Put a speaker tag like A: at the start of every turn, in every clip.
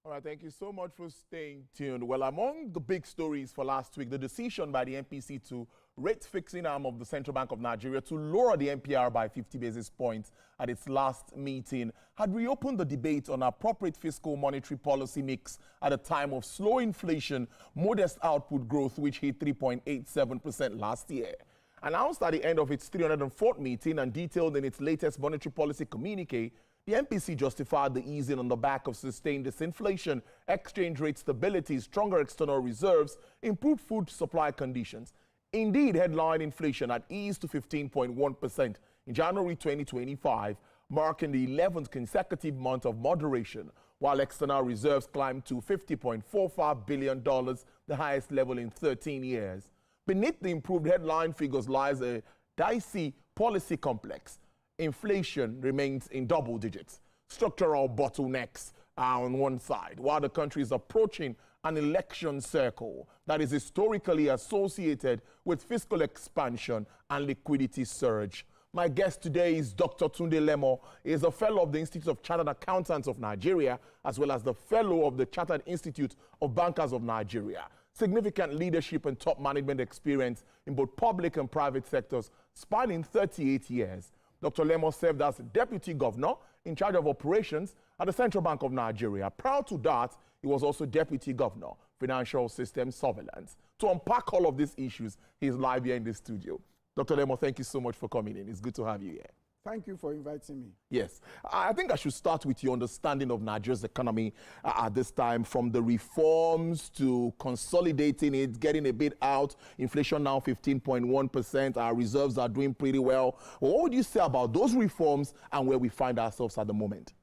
A: All right, thank you so much for staying tuned. Well, among the big stories for last week, the decision by the MPC to rate fixing arm of the Central Bank of Nigeria to lower the MPR by 50 basis points at its last meeting had reopened the debate on appropriate fiscal monetary policy mix at a time of slow inflation, modest output growth, which hit 3.87% last year. Announced at the end of its 304th meeting and detailed in its latest monetary policy communique, the MPC justified the easing on the back of sustained disinflation, exchange rate stability, stronger external reserves, improved food supply conditions. Indeed, headline inflation had eased to 15.1% in January 2025, marking the 11th consecutive month of moderation, while external reserves climbed to $50.45 billion, the highest level in 13 years. Beneath the improved headline figures lies a dicey policy complex. Inflation remains in double digits. Structural bottlenecks are on one side, while the country is approaching an election circle that is historically associated with fiscal expansion and liquidity surge. My guest today is Dr. Tunde Lemo. He is a fellow of the Institute of Chartered Accountants of Nigeria, as well as the fellow of the Chartered Institute of Bankers of Nigeria. Significant leadership and top management experience in both public and private sectors, spanning 38 years. Dr. Lemo served as Deputy Governor in charge of operations at the Central Bank of Nigeria. Prior to that, he was also Deputy Governor, Financial System Surveillance. To unpack all of these issues, he's live here in the studio. Dr. Lemo, thank you so much for coming in. It's good to have you here.
B: Thank you for inviting me.
A: Yes. I think I should start with your understanding of Nigeria's economy at this time, from the reforms to consolidating it, getting a bit out. Inflation now 15.1%. Our reserves are doing pretty well. What would you say about those reforms and where we find ourselves at the moment?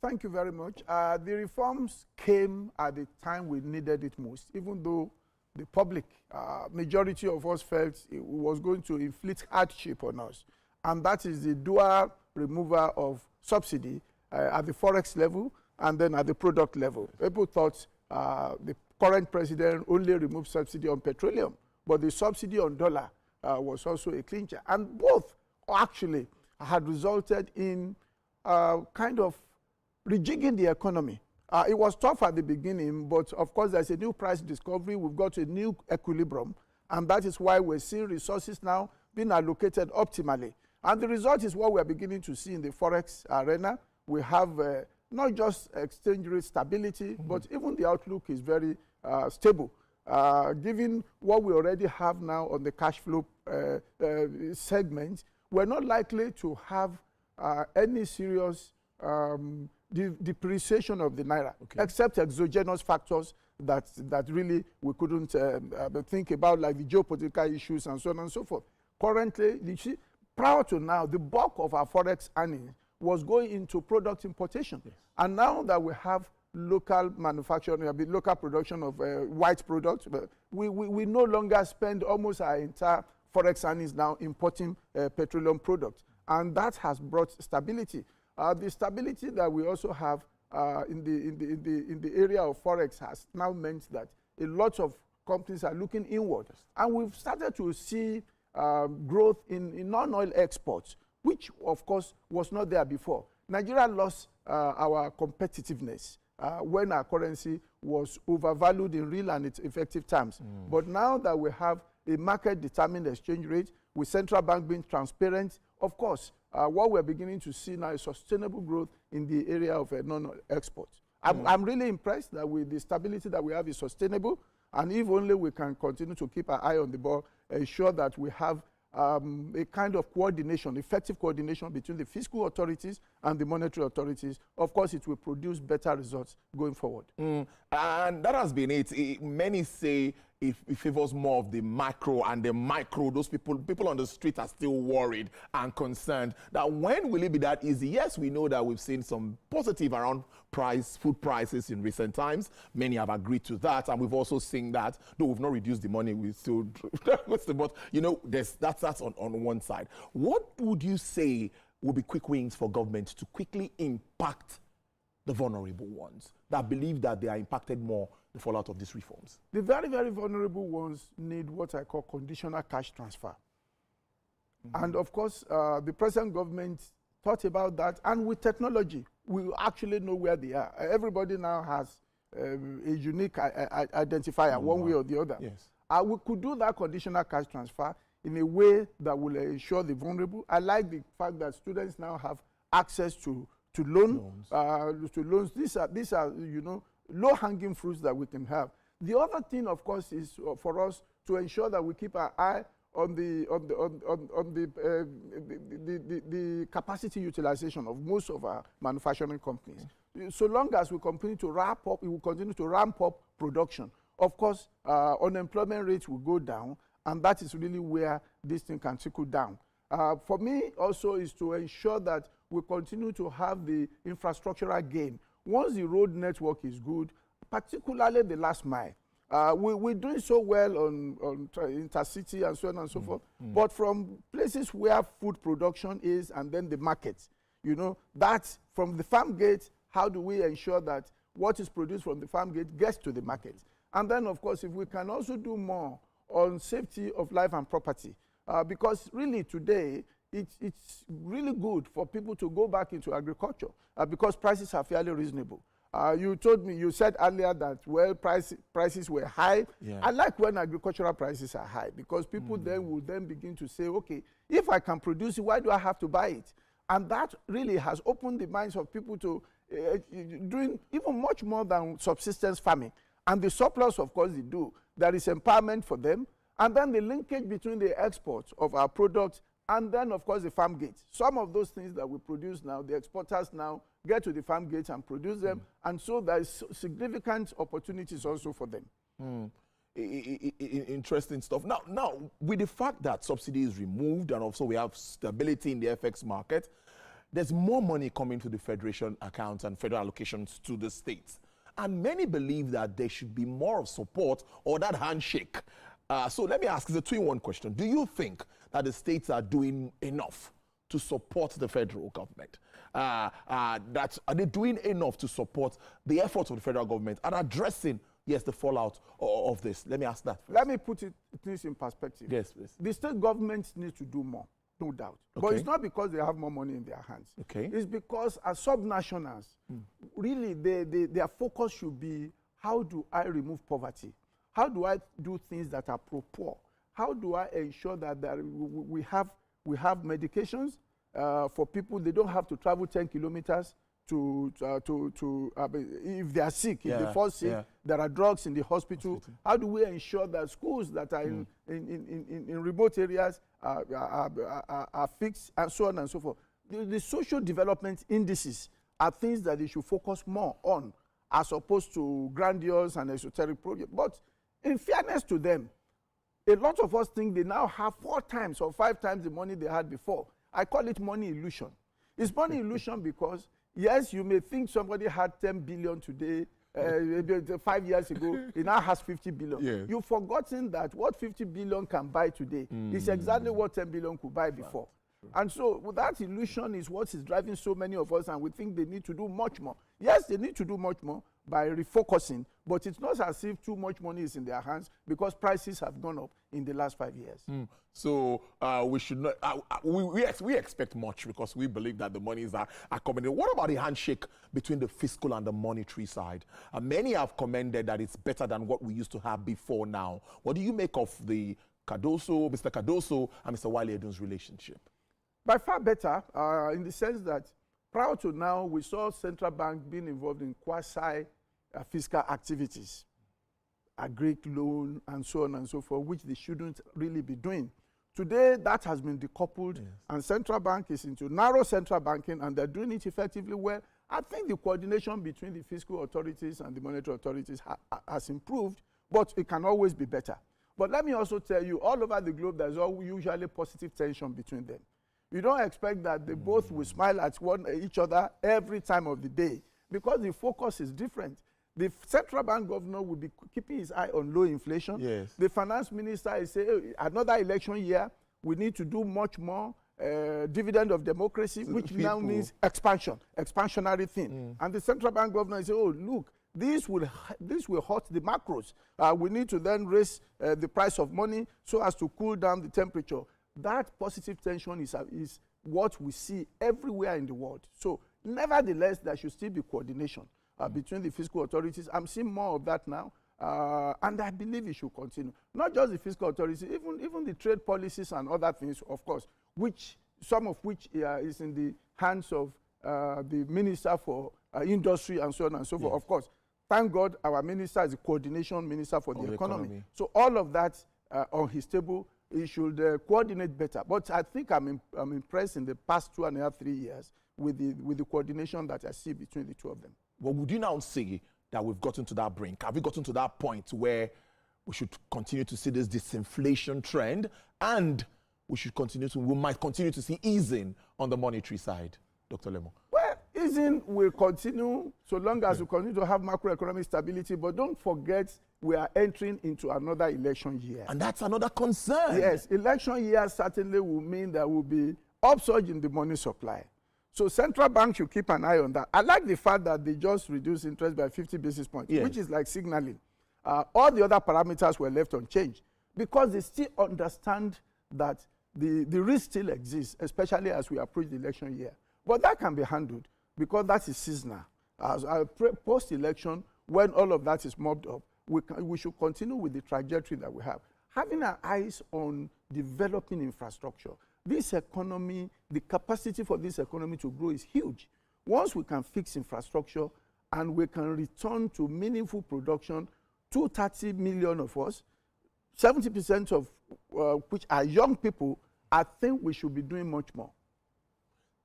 B: Thank you very much. The reforms came at the time we needed it most, even though the public, majority of us felt it was going to inflict hardship on us. And that is the dual removal of subsidy at the forex level and then at the product level. People thought the current president only removed subsidy on petroleum, but the subsidy on dollar was also a clincher. And both actually had resulted in kind of rejigging the economy. It was tough at the beginning, but of course there's a new price discovery. We've got a new equilibrium, and that is why we're seeing resources now being allocated optimally. And the result is what we're beginning to see in the forex arena. We have not just exchange rate stability, but even the outlook is very stable. Given what we already have now on the cash flow segment, we're not likely to have any serious depreciation of the naira, except exogenous factors that really we couldn't think about, like the geopolitical issues and so on and so forth. Currently, you see, prior to now, the bulk of our forex earnings was going into product importation. Yes. And now that we have local manufacturing, local production of white products, we no longer spend almost our entire forex earnings now importing petroleum products. And that has brought stability. The stability that we also have in the area of forex has now meant that a lot of companies are looking inward. Yes. And we've started to see growth in non-oil exports, which of course was not there before. Nigeria lost our competitiveness when our currency was overvalued in real and its effective terms. But now that we have a market-determined exchange rate, with central bank being transparent, of course, what we're beginning to see now is sustainable growth in the area of non-oil exports. I'm really impressed that with the stability that we have is sustainable, and if only we can continue to keep our eye on the ball, ensure that we have a kind of coordination, effective coordination between the fiscal authorities and the monetary authorities. Of course, it will produce better results going forward. And
A: that has been it. Many say it favors more of the macro and the micro. Those people on the street are still worried and concerned that when will it be that easy? Yes, we know that we've seen some positive around food prices in recent times. Many have agreed to that, and we've also seen that, though we've not reduced the money, we still, but you know, that's on one side. What would you say will be quick wins for government to quickly impact the vulnerable ones that believe that they are impacted more the fallout of these reforms?
B: The very, very vulnerable ones need what I call conditional cash transfer. And of course, the present government thought about that, and with technology, we actually know where they are. Everybody now has a unique identifier, one way or the other.
A: Yes.
B: We could do that conditional cash transfer in a way that will ensure the vulnerable. I like the fact that students now have access to loans. These are low-hanging fruits that we can have. The other thing, of course, is for us to ensure that we keep our eye on the capacity utilization of most of our manufacturing companies. So long as we continue to ramp up, we will continue to ramp up production. Of course, unemployment rates will go down, and that is really where this thing can trickle down. For me, also, is to ensure that we continue to have the infrastructural gain. Once the road network is good, particularly the last mile, we're doing so well on intercity and so on and so forth. But from places where food production is and then the markets, that's from the farm gate, how do we ensure that what is produced from the farm gate gets to the market? And then, of course, if we can also do more on safety of life and property, because really today, it's really good for people to go back into agriculture because prices are fairly reasonable. You said earlier that, well, prices were high. Yeah. I like when agricultural prices are high because people then will then begin to say, okay, if I can produce it, why do I have to buy it? And that really has opened the minds of people to doing even much more than subsistence farming. And the surplus, of course, they do. There is empowerment for them. And then the linkage between the exports of our products and then, of course, the farm gates. Some of those things that we produce now, the exporters now get to the farm gates and produce them. And so there is significant opportunities also for them.
A: Interesting stuff. Now, with the fact that subsidy is removed and also we have stability in the FX market, there's more money coming to the federation accounts and federal allocations to the states. And many believe that there should be more of support or that handshake. So let me ask, it's a 2-in-1 question. Do you think that the states are doing enough to support the federal government? Are they doing enough to support the efforts of the federal government and addressing, yes, the fallout of this? Let me ask that first.
B: Let me put this in perspective.
A: Yes, please.
B: The state governments need to do more, no doubt. Okay. But it's not because they have more money in their hands.
A: Okay.
B: It's because as subnationals, really their focus should be, how do I remove poverty? How do I do things that are pro-poor? How do I ensure that we have medications for people? They don't have to travel 10 kilometers if they are sick, if they fall sick. There are drugs in the hospital. How do we ensure that schools that are in remote areas are fixed, and so on and so forth? The social development indices are things that they should focus more on, as opposed to grandiose and esoteric projects. But in fairness to them, a lot of us think they now have 4 times or 5 times the money they had before. I call it money illusion. It's money illusion because, yes, you may think somebody had 10 billion today, 5 years ago, he now has 50 billion. Yes. You've forgotten that what 50 billion can buy today is exactly what 10 billion could buy before. And so that illusion is what is driving so many of us, and we think they need to do much more. Yes, they need to do much more by refocusing, but it's not as if too much money is in their hands because prices have gone up in the last 5 years.
A: So we should not, we expect much because we believe that the monies are coming in. What about the handshake between the fiscal and the monetary side? Many have commended that it's better than what we used to have before now. What do you make of the Mr. Cardoso and Mr. Wale Edun's relationship?
B: By far better, in the sense that prior to now, we saw central bank being involved in quasi-fiscal activities, a Greek loan, and so on and so forth, which they shouldn't really be doing. Today, that has been decoupled, and central bank is into narrow central banking, and they're doing it effectively well. I think the coordination between the fiscal authorities and the monetary authorities has improved, but it can always be better. But let me also tell you, all over the globe, there's usually positive tension between them. You don't expect that they both will smile at each other every time of the day because the focus is different. The central bank governor will be keeping his eye on low inflation. Yes. The finance minister is saying, hey, another election year, we need to do much more dividend of democracy, which now means expansionary thing. And the central bank governor is saying, oh, look, this will hurt the macros. We need to then raise the price of money so as to cool down the temperature. That positive tension is what we see everywhere in the world. So Nevertheless, there should still be coordination between the fiscal authorities. I'm seeing more of that now, and I believe it should continue. Not just the fiscal authorities, even the trade policies and other things, of course, some of which is in the hands of the Minister for Industry and so on and so forth. Of course, thank God our minister is the coordination minister for the economy. So all of that on his table, he should coordinate better. But I think I'm impressed in the past 2.5, 3 years with the coordination that I see between the two of them.
A: Well, would you now say that we've gotten to that brink? Have we gotten to that point where we should continue to see this disinflation trend, and we might continue to see easing on the monetary side, Dr. Lemo?
B: Well, easing will continue so long as we continue to have macroeconomic stability, but don't forget we are entering into another election year.
A: And that's another concern.
B: Yes, election year certainly will mean there will be upsurge in the money supply. So central bank should keep an eye on that. I like the fact that they just reduced interest by 50 basis points, which is like signaling. All the other parameters were left unchanged because they still understand that the risk still exists, especially as we approach the election year. But that can be handled because that is seasonal. Post-election, when all of that is mopped up, we should continue with the trajectory that we have. Having our eyes on developing infrastructure. This economy, the capacity for this economy to grow is huge. Once we can fix infrastructure and we can return to meaningful production, 230 million of us, 70% of which are young people, I think we should be doing much more.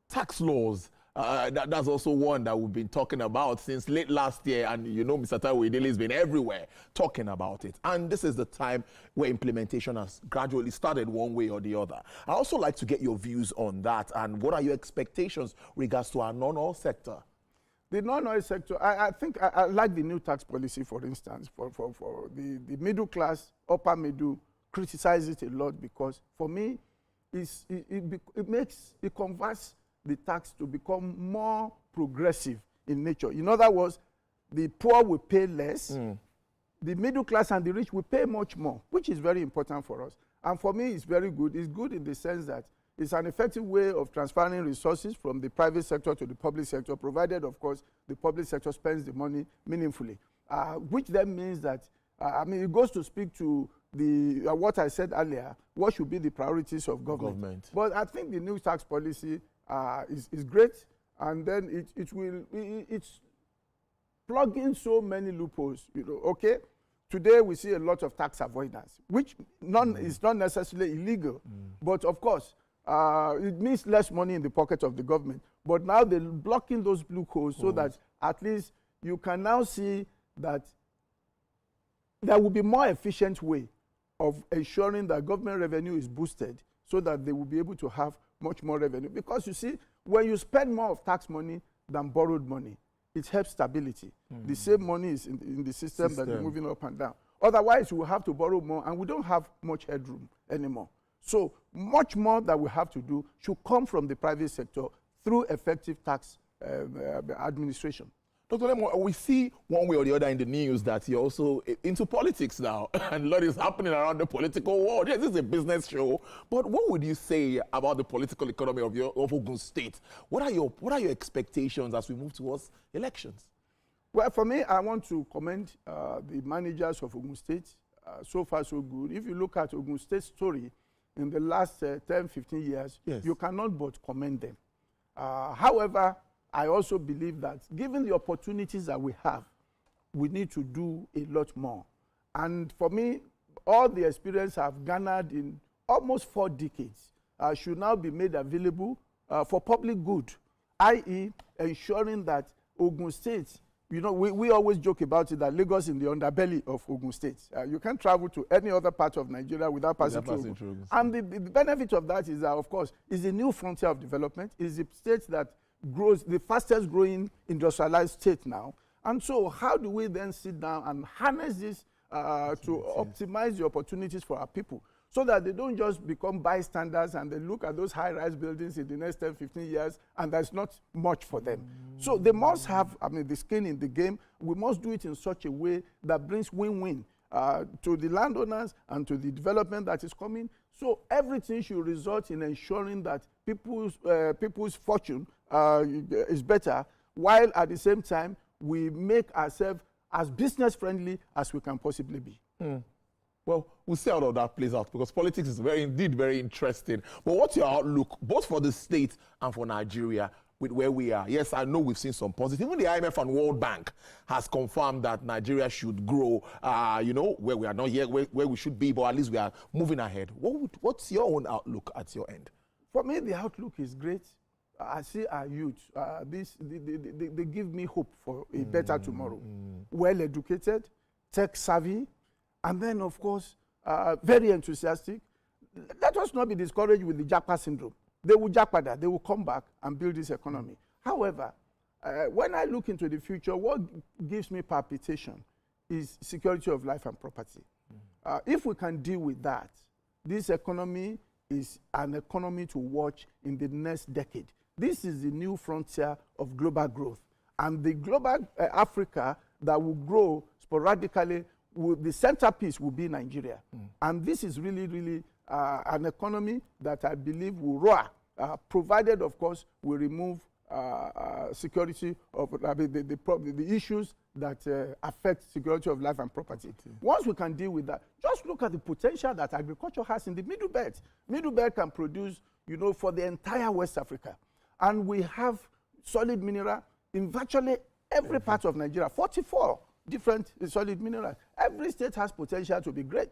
A: Tax laws. That's also one that we've been talking about since late last year, and you know Mr. Taiwo Idele has been everywhere talking about it. And this is the time where implementation has gradually started one way or the other. I also like to get your views on that, and what are your expectations regards to our non-oil sector?
B: The non-oil sector, I think I like the new tax policy, for instance, for the middle class, upper middle, criticize it a lot because for me, it converts the tax to become more progressive in nature. In other words, the poor will pay less, the middle class and the rich will pay much more, which is very important for us. And for me, it's very good. It's good in the sense that it's an effective way of transferring resources from the private sector to the public sector, provided, of course, the public sector spends the money meaningfully, which then means that, it goes to speak to what I said earlier, what should be the priorities of government. But I think the new tax policy is great, and then it's plugging so many loopholes. Okay, today we see a lot of tax avoidance, which is not necessarily illegal, but of course it means less money in the pocket of the government. But now they're blocking those loopholes so that at least you can now see that there will be more efficient way of ensuring that government revenue is boosted so that they will be able to have much more revenue. Because you see, when you spend more of tax money than borrowed money, it helps stability. The same money is in the system that is moving up and down. Otherwise, we will have to borrow more, and we don't have much headroom anymore. So much more that we have to do should come from the private sector through effective tax administration.
A: Dr. Lemo, we see one way or the other in the news that you're also into politics now, and a lot is happening around the political world. Yes, this is a business show, but what would you say about the political economy of Ogun State? What are your expectations as we move towards elections?
B: Well, for me, I want to commend the managers of Ogun State. So far, so good. If you look at Ogun State's story in the last 10, 15 years, you cannot but commend them. However, I also believe that given the opportunities that we have, we need to do a lot more. And for me, all the experience I've garnered in almost 4 decades should now be made available for public good, i.e. ensuring that Ogun State, we always joke about it, that Lagos in the underbelly of Ogun State. You can't travel to any other part of Nigeria without passing through Ogun. And the benefit of that is that, of course, is a new frontier of development, is a state that grows, the fastest growing industrialized state now. And so how do we then sit down and harness this to optimize the opportunities for our people so that they don't just become bystanders and they look at those high-rise buildings in the next 10, 15 years and there's not much for them. So they must have, the skin in the game. We must do it in such a way that brings win-win to the landowners and to the development that is coming. So everything should result in ensuring that people's fortune is better, while at the same time, we make ourselves as business-friendly as we can possibly be.
A: Well, we'll see how all of that plays out, because politics is indeed very interesting. But what's your outlook, both for the state and for Nigeria, with where we are? Yes, I know we've seen some positive. Even the IMF and World Bank has confirmed that Nigeria should grow, you know, where we are not yet where we should be, but at least we are moving ahead. What's your own outlook at your end?
B: For me, the outlook is great. I see our youth, they give me hope for a better tomorrow. Well-educated, tech-savvy, and then, of course, very enthusiastic. Let us not be discouraged with the Japa syndrome. They will Japada, they will come back and build this economy. However, when I look into the future, what gives me palpitation is security of life and property. If we can deal with that, this economy is an economy to watch in the next decade. This is the new frontier of global growth. And the global Africa that will grow sporadically, the centerpiece will be Nigeria. And this is really, really an economy that I believe will roar, provided, of course, we remove security of the issues that affect security of life and property. Once we can deal with that, just look at the potential that agriculture has in the Middle Belt. Middle Belt can produce, you know, for the entire West Africa. And we have solid mineral in virtually every part of Nigeria, 44 different solid minerals. Every state has potential to be great.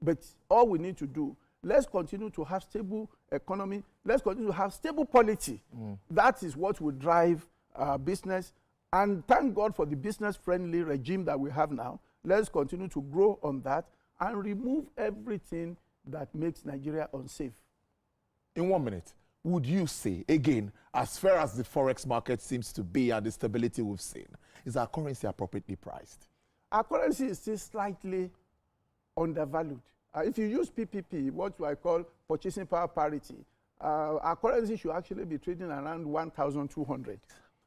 B: But all we need to do, let's continue to have stable economy. Let's continue to have stable polity. That is what will drive business. And thank God for the business-friendly regime that we have now. Let's continue to grow on that and remove everything that makes Nigeria unsafe.
A: In 1 minute, would you say, again, as fair as the forex market seems to be and the stability we've seen, is our currency appropriately priced?
B: Our currency is still slightly undervalued. If you use PPP, what I call purchasing power parity, our currency should actually be trading around 1,200.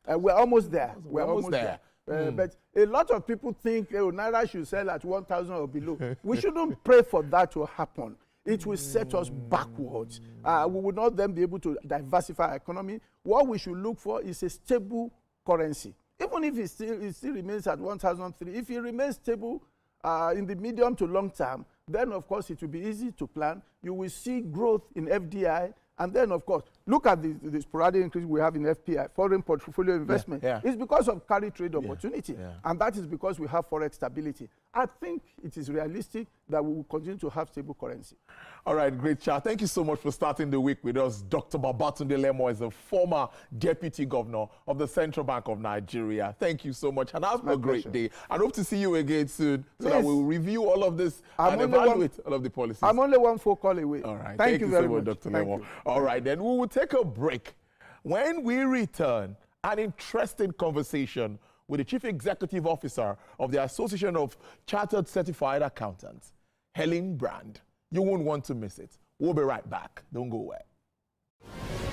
B: We're almost there.
A: We're almost there.
B: But a lot of people think Naira should sell at 1,000 or below. We shouldn't pray for that to happen. It will set us backwards. We will not then be able to diversify our economy. What we should look for is a stable currency. Even if it still remains at 1,003, if it remains stable in the medium to long term, then of course it will be easy to plan. You will see growth in FDI, and then of course, look at the sporadic increase we have in FPI, foreign portfolio investment. It's because of carry trade opportunity, and that is because we have forex stability. I think it is realistic that we will continue to have stable currency.
A: All right, great chat. Thank you so much for starting the week with us. Dr. Tunde Lemo is a former deputy governor of the Central Bank of Nigeria. Thank you so much, and have a great day. I hope to see you again soon so that we'll review all of this and evaluate all of the policies.
B: I'm only one phone call away.
A: All right,
B: thank you very much,
A: Dr. Lemo. All right, then we will take a break. When we return, an interesting conversation with the Chief Executive Officer of the Association of Chartered Certified Accountants, Helen Brand. You won't want to miss it. We'll be right back. Don't go away.